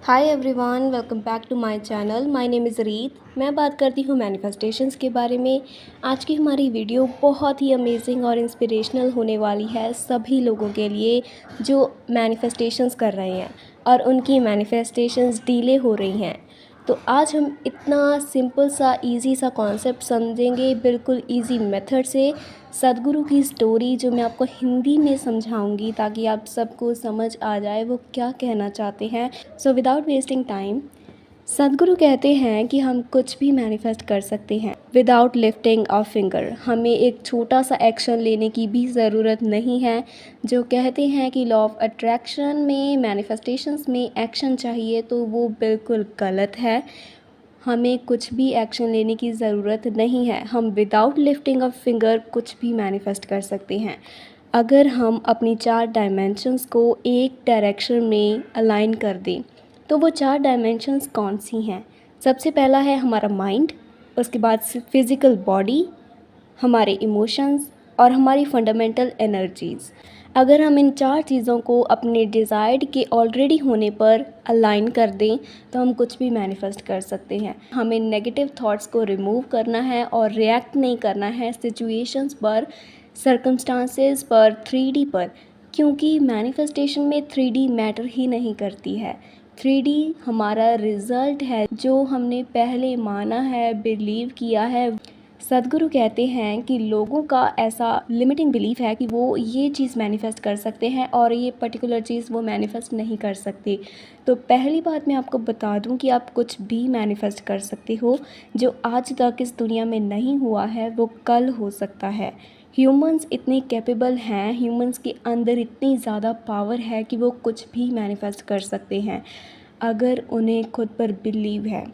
Hi everyone, welcome back to my channel. My name is Reet. मैं बात करती हूँ मैनिफेस्टेशंस के बारे में। आज की हमारी वीडियो बहुत ही अमेजिंग और इंस्पिरेशनल होने वाली है सभी लोगों के लिए जो मैनिफेस्टेशंस कर रहे हैं और उनकी मैनिफेस्टेशंस डिले हो रही हैं। तो आज हम इतना सिंपल सा इजी सा कॉन्सेप्ट समझेंगे, बिल्कुल इजी मेथड से। सदगुरु की स्टोरी जो मैं आपको हिंदी में समझाऊंगी ताकि आप सबको समझ आ जाए वो क्या कहना चाहते हैं। सो विदाउट वेस्टिंग टाइम, सदगुरु कहते हैं कि हम कुछ भी मैनिफेस्ट कर सकते हैं विदाउट लिफ्टिंग अ फिंगर। हमें एक छोटा सा एक्शन लेने की भी ज़रूरत नहीं है। जो कहते हैं कि लॉ ऑफ अट्रैक्शन में, मैनिफेस्टेशंस में एक्शन चाहिए, तो वो बिल्कुल गलत है। हमें कुछ भी एक्शन लेने की ज़रूरत नहीं है। हम विदाउट लिफ्टिंग अ फिंगर कुछ भी मैनिफेस्ट कर सकते हैं अगर हम अपनी 4 डायमेंशंस को एक डायरेक्शन में अलाइन कर दें। तो वो 4 डायमेंशंस कौन सी हैं? सबसे पहला है हमारा माइंड, उसके बाद फिज़िकल बॉडी, हमारे इमोशंस और हमारी फंडामेंटल एनर्जीज़। अगर हम इन 4 चीज़ों को अपने डिज़ायर्ड के ऑलरेडी होने पर अलाइन कर दें तो हम कुछ भी मैनिफेस्ट कर सकते हैं। हमें नेगेटिव थॉट्स को रिमूव करना है और रिएक्ट नहीं करना है सिचुएशंस पर, सर्कमस्टांसेस पर, 3D पर, क्योंकि मैनिफेस्टेशन में 3D मैटर ही नहीं करती है। 3D हमारा रिज़ल्ट है जो हमने पहले माना है, बिलीव किया है। सदगुरु कहते हैं कि लोगों का ऐसा लिमिटिंग बिलीफ है कि वो ये चीज़ मैनिफेस्ट कर सकते हैं और ये पर्टिकुलर चीज़ वो मैनिफेस्ट नहीं कर सकते। तो पहली बात मैं आपको बता दूं कि आप कुछ भी मैनिफेस्ट कर सकते हो। जो आज तक इस दुनिया में नहीं हुआ है वो कल हो सकता है। ह्यूमंस इतने कैपेबल हैं, ह्यूमंस के अंदर इतनी ज़्यादा पावर है कि वो कुछ भी मैनिफेस्ट कर सकते हैं अगर उन्हें खुद पर बिलीव है।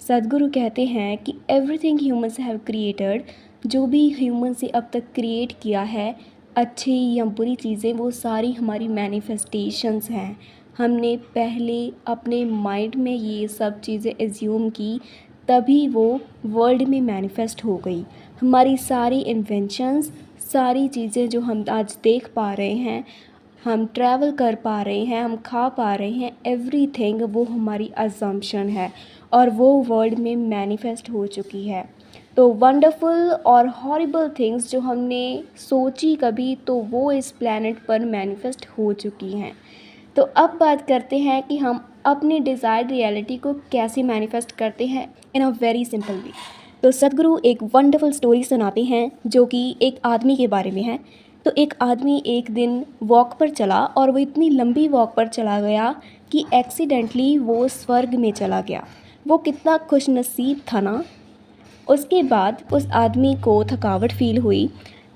सदगुरु कहते हैं कि एवरीथिंग ह्यूमंस हैव क्रिएटेड, जो भी ह्यूमंस ने अब तक क्रिएट किया है, अच्छी या बुरी चीज़ें, वो सारी हमारी मैनिफेस्टेशंस हैं। हमने पहले अपने माइंड में ये सब चीज़ें एज्यूम की, तभी वो वर्ल्ड में मैनिफेस्ट हो गई। हमारी सारी इन्वेंशंस, सारी चीज़ें जो हम आज देख पा रहे हैं, हम ट्रैवल कर पा रहे हैं, हम खा पा रहे हैं, एवरीथिंग वो हमारी अजम्पशन है और वो वर्ल्ड में मैनिफेस्ट हो चुकी है। तो वंडरफुल और हॉरिबल थिंग्स जो हमने सोची कभी, तो वो इस प्लैनेट पर मैनिफेस्ट हो चुकी हैं। तो अब बात करते हैं कि हम अपनी डिज़ायर्ड रियलिटी को कैसे मैनिफेस्ट करते हैं इन अ वेरी सिंपल वे। तो सदगुरु एक वंडरफुल स्टोरी सुनाते हैं जो कि एक आदमी के बारे में है। तो एक आदमी एक दिन वॉक पर चला और वो इतनी लंबी वॉक पर चला गया कि एक्सीडेंटली वो स्वर्ग में चला गया। वो कितना खुशनसीब था ना। उसके बाद उस आदमी को थकावट फ़ील हुई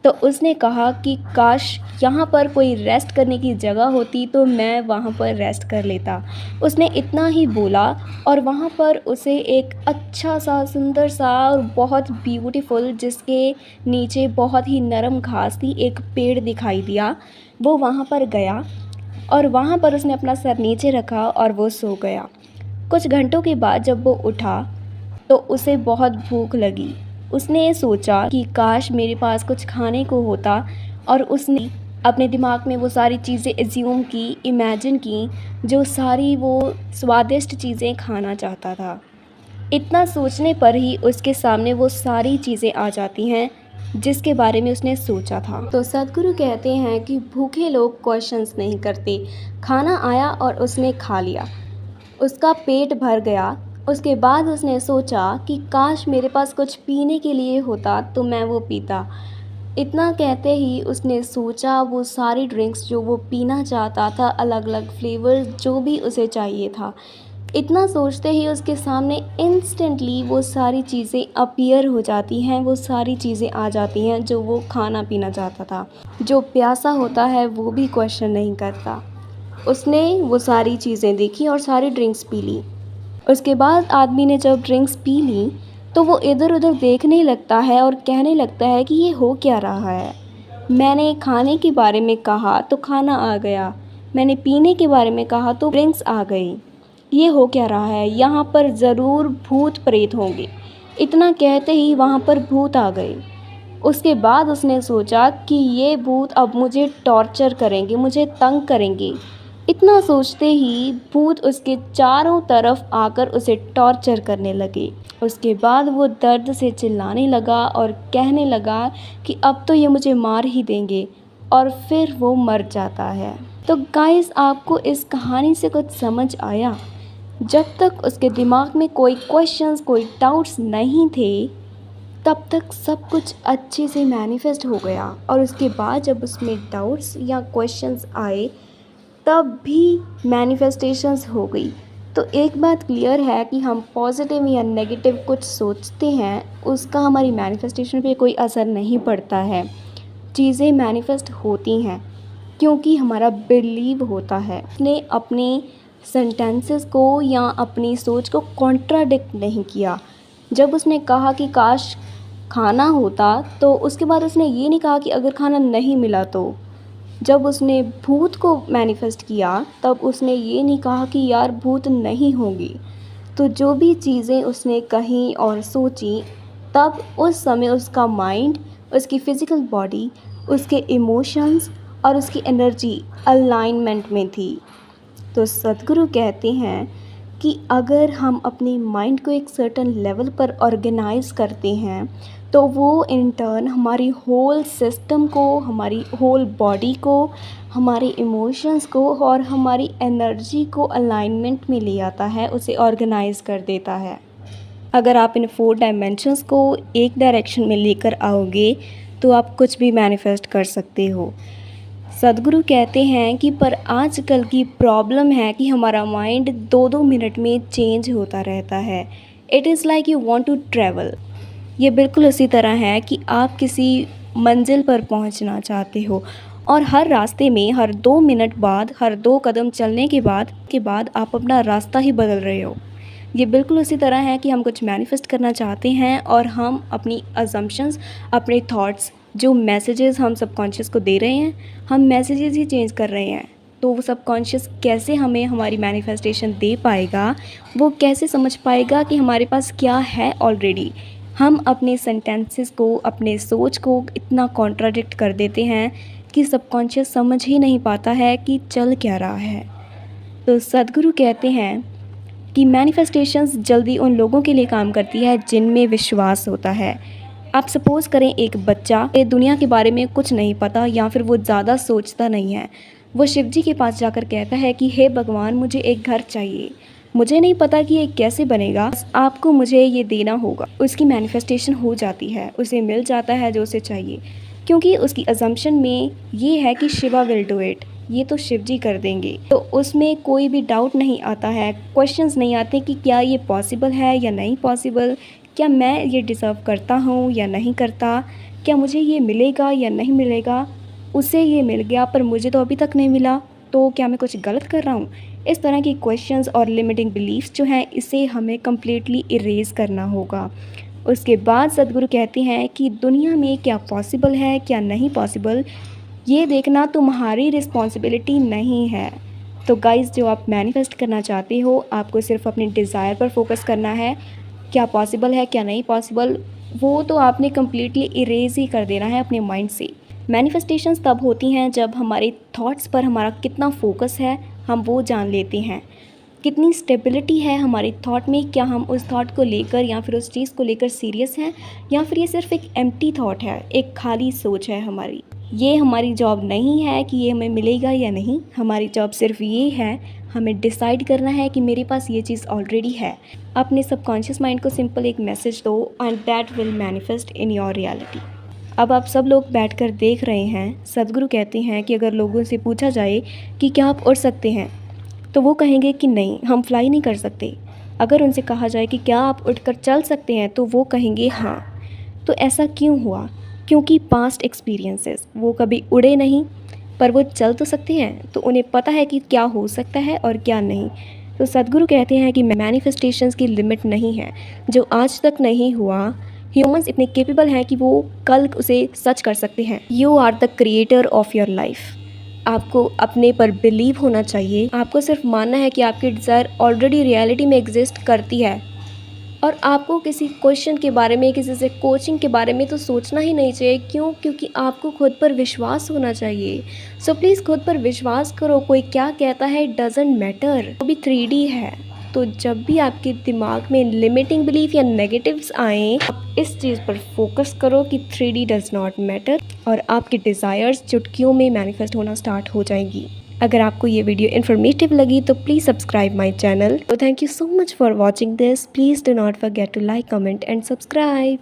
तो उसने कहा कि काश यहाँ पर कोई रेस्ट करने की जगह होती तो मैं वहाँ पर रेस्ट कर लेता। उसने इतना ही बोला और वहाँ पर उसे एक अच्छा सा, सुंदर सा और बहुत ब्यूटीफुल, जिसके नीचे बहुत ही नरम घास थी, एक पेड़ दिखाई दिया। वो वहाँ पर गया और वहाँ पर उसने अपना सर नीचे रखा और वो सो गया। कुछ घंटों के बाद जब वो उठा तो उसे बहुत भूख लगी। उसने ये सोचा कि काश मेरे पास कुछ खाने को होता और उसने अपने दिमाग में वो सारी चीज़ें एज्यूम की, इमेजिन की, जो सारी वो स्वादिष्ट चीज़ें खाना चाहता था। इतना सोचने पर ही उसके सामने वो सारी चीज़ें आ जाती हैं जिसके बारे में उसने सोचा था। तो सदगुरु कहते हैं कि भूखे लोग क्वेश्चंस नहीं करते। खाना आया और उसने खा लिया, उसका पेट भर गया। उसके बाद उसने सोचा कि काश मेरे पास कुछ पीने के लिए होता तो मैं वो पीता। इतना कहते ही उसने सोचा वो सारी ड्रिंक्स जो वो पीना चाहता था, अलग अलग फ्लेवर जो भी उसे चाहिए था, इतना सोचते ही उसके सामने इंस्टेंटली वो सारी चीज़ें अपीयर हो जाती हैं, वो सारी चीज़ें आ जाती हैं जो वो खाना पीना चाहता था। जो प्यासा होता है वो भी क्वेश्चन नहीं करता। उसने वो सारी चीज़ें देखी और सारी ड्रिंक्स पी ली। उसके बाद आदमी ने जब ड्रिंक्स पी ली तो वो इधर उधर देखने लगता है और कहने लगता है कि ये हो क्या रहा है। मैंने खाने के बारे में कहा तो खाना आ गया, मैंने पीने के बारे में कहा तो ड्रिंक्स आ गई। ये हो क्या रहा है? यहाँ पर ज़रूर भूत प्रेत होंगे। इतना कहते ही वहाँ पर भूत आ गए। उसके बाद उसने सोचा कि ये भूत अब मुझे टॉर्चर करेंगे, मुझे तंग करेंगे। इतना सोचते ही भूत उसके चारों तरफ आकर उसे टॉर्चर करने लगे। उसके बाद वो दर्द से चिल्लाने लगा और कहने लगा कि अब तो ये मुझे मार ही देंगे, और फिर वो मर जाता है। तो गाइस, आपको इस कहानी से कुछ समझ आया? जब तक उसके दिमाग में कोई क्वेश्चंस, कोई डाउट्स नहीं थे, तब तक सब कुछ अच्छे से मैनिफेस्ट हो गया, और उसके बाद जब उसमें डाउट्स या क्वेश्चंस आए, तब भी मैनिफेस्टेशंस हो गई। तो एक बात क्लियर है कि हम पॉजिटिव या नेगेटिव कुछ सोचते हैं, उसका हमारी मैनिफेस्टेशन पे कोई असर नहीं पड़ता है। चीज़ें मैनिफेस्ट होती हैं क्योंकि हमारा बिलीव होता है। उसने अपने सेंटेंसेस को या अपनी सोच को कॉन्ट्राडिक्ट नहीं किया। जब उसने कहा कि काश खाना होता, तो उसके बाद उसने ये नहीं कहा कि अगर खाना नहीं मिला तो। जब उसने भूत को मैनिफेस्ट किया, तब उसने ये नहीं कहा कि यार भूत नहीं होंगी। तो जो भी चीज़ें उसने कहीं और सोची, तब उस समय उसका माइंड, उसकी फ़िज़िकल बॉडी, उसके इमोशंस और उसकी एनर्जी अलाइनमेंट में थी। तो सद्गुरु कहते हैं कि अगर हम अपने माइंड को एक सर्टेन लेवल पर ऑर्गेनाइज़ करते हैं, तो वो इन टर्न हमारी होल सिस्टम को, हमारी होल बॉडी को, हमारे इमोशंस को और हमारी एनर्जी को अलाइनमेंट में ले आता है, उसे ऑर्गेनाइज़ कर देता है। अगर आप इन 4 डायमेंशंस को एक डायरेक्शन में लेकर आओगे, तो आप कुछ भी मैनिफेस्ट कर सकते हो। सद्गुरु कहते हैं कि पर आजकल की प्रॉब्लम है कि हमारा माइंड 2-2 मिनट में चेंज होता रहता है। It is like you want to travel. ये बिल्कुल उसी तरह है कि आप किसी मंजिल पर पहुंचना चाहते हो, और हर रास्ते में हर 2 मिनट बाद, हर 2 कदम चलने के बाद आप अपना रास्ता ही बदल रहे हो। ये बिल्कुल उसी तरह है कि हम कुछ मैनिफेस्ट करना चाहते हैं और हम अपनी अजम्पशंस, अपने थॉट्स, जो मैसेजेस हम सबकॉन्शियस को दे रहे हैं, हम मैसेजेस ही चेंज कर रहे हैं। तो वो सबकॉन्शियस कैसे हमें हमारी मैनिफेस्टेशन दे पाएगा, वो कैसे समझ पाएगा कि हमारे पास क्या है ऑलरेडी। हम अपने सेंटेंसेस को, अपने सोच को इतना कॉन्ट्राडिक्ट कर देते हैं कि सबकॉन्शियस समझ ही नहीं पाता है कि चल क्या रहा है। तो सद्गुरु कहते हैं कि मैनिफेस्टेशंस जल्दी उन लोगों के लिए काम करती है जिनमें विश्वास होता है। आप सपोज़ करें, एक बच्चा ये दुनिया के बारे में कुछ नहीं पता या फिर वो ज़्यादा सोचता नहीं है, वो शिव जी के पास जाकर कहता है कि हे भगवान, मुझे एक घर चाहिए, मुझे नहीं पता कि ये कैसे बनेगा, आपको मुझे ये देना होगा। उसकी मैनिफेस्टेशन हो जाती है, उसे मिल जाता है जो उसे चाहिए, क्योंकि उसकी अजम्पशन में ये है कि शिवा विल डू इट, ये तो शिव जी कर देंगे। तो उसमें कोई भी डाउट नहीं आता है, क्वेश्चंस नहीं आते कि क्या ये पॉसिबल है या नहीं पॉसिबल, क्या मैं ये डिज़र्व करता हूँ या नहीं करता, क्या मुझे ये मिलेगा या नहीं मिलेगा। उसे ये मिल गया पर मुझे तो अभी तक नहीं मिला, तो क्या मैं कुछ गलत कर रहा हूँ। इस तरह की क्वेश्चंस और लिमिटिंग बिलीफ्स जो हैं, इसे हमें कम्प्लीटली इरेज़ करना होगा। उसके बाद सद्गुरु कहते हैं कि दुनिया में क्या पॉसिबल है, क्या नहीं पॉसिबल, ये देखना तुम्हारी रिस्पॉन्सिबिलिटी नहीं है। तो गाइज़, जो आप मैनिफेस्ट करना चाहते हो, आपको सिर्फ अपने डिज़ायर पर फोकस करना है। क्या पॉसिबल है, क्या नहीं पॉसिबल, वो तो आपने कम्प्लीटली इरेज़ ही कर देना है अपने माइंड से। मैनिफेस्टेशंस तब होती हैं जब हमारे थॉट्स पर हमारा कितना फोकस है, हम वो जान लेते हैं। कितनी स्टेबिलिटी है हमारे थॉट में, क्या हम उस थॉट को लेकर या फिर उस चीज़ को लेकर सीरियस हैं, या फिर ये सिर्फ एक एम्प्टी थॉट है, एक खाली सोच है हमारी। ये हमारी जॉब नहीं है कि ये हमें मिलेगा या नहीं, हमारी जॉब सिर्फ ये है, हमें डिसाइड करना है कि मेरे पास ये चीज़ ऑलरेडी है। अपने सबकॉन्शियस माइंड को सिंपल एक मैसेज दो and that will manifest in your reality. अब आप सब लोग बैठकर देख रहे हैं, सद्गुरु कहते हैं कि अगर लोगों से पूछा जाए कि क्या आप उड़ सकते हैं, तो वो कहेंगे कि नहीं, हम फ्लाई नहीं कर सकते। अगर उनसे कहा जाए कि क्या आप उड़कर चल सकते हैं, तो वो कहेंगे हाँ। तो ऐसा क्यों हुआ? क्योंकि पास्ट एक्सपीरियंसेस, वो कभी उड़े नहीं पर वो चल तो सकते हैं, तो उन्हें पता है कि क्या हो सकता है और क्या नहीं। तो सद्गुरु कहते हैं कि मैनिफेस्टेशंस की लिमिट नहीं है, जो आज तक नहीं हुआ, ह्यूमंस इतने केपेबल हैं कि वो कल उसे सच कर सकते हैं। You are the creator of your life. आपको अपने पर बिलीव होना चाहिए, आपको सिर्फ मानना है कि आपकी डिज़ायर ऑलरेडी रियलिटी में एग्जिस्ट करती है। और आपको किसी क्वेश्चन के बारे में, किसी से कोचिंग के बारे में तो सोचना ही नहीं चाहिए। क्यों? क्योंकि आपको खुद पर विश्वास होना चाहिए। सो प्लीज़ खुद पर विश्वास करो। कोई क्या कहता है इट डज़न्ट मैटर। वो भी 3D है। तो जब भी आपके दिमाग में लिमिटिंग बिलीफ या नेगेटिव्स आएँ, आप इस चीज़ पर फोकस करो कि 3D डज़ नॉट मैटर और आपके डिज़ायर्स चुटकियों में मैनिफेस्ट होना स्टार्ट हो जाएंगी। अगर आपको ये वीडियो इन्फॉर्मेटिव लगी तो प्लीज़ सब्सक्राइब माय चैनल। तो thank you so much for watching this. Please do not forget to like, comment and subscribe.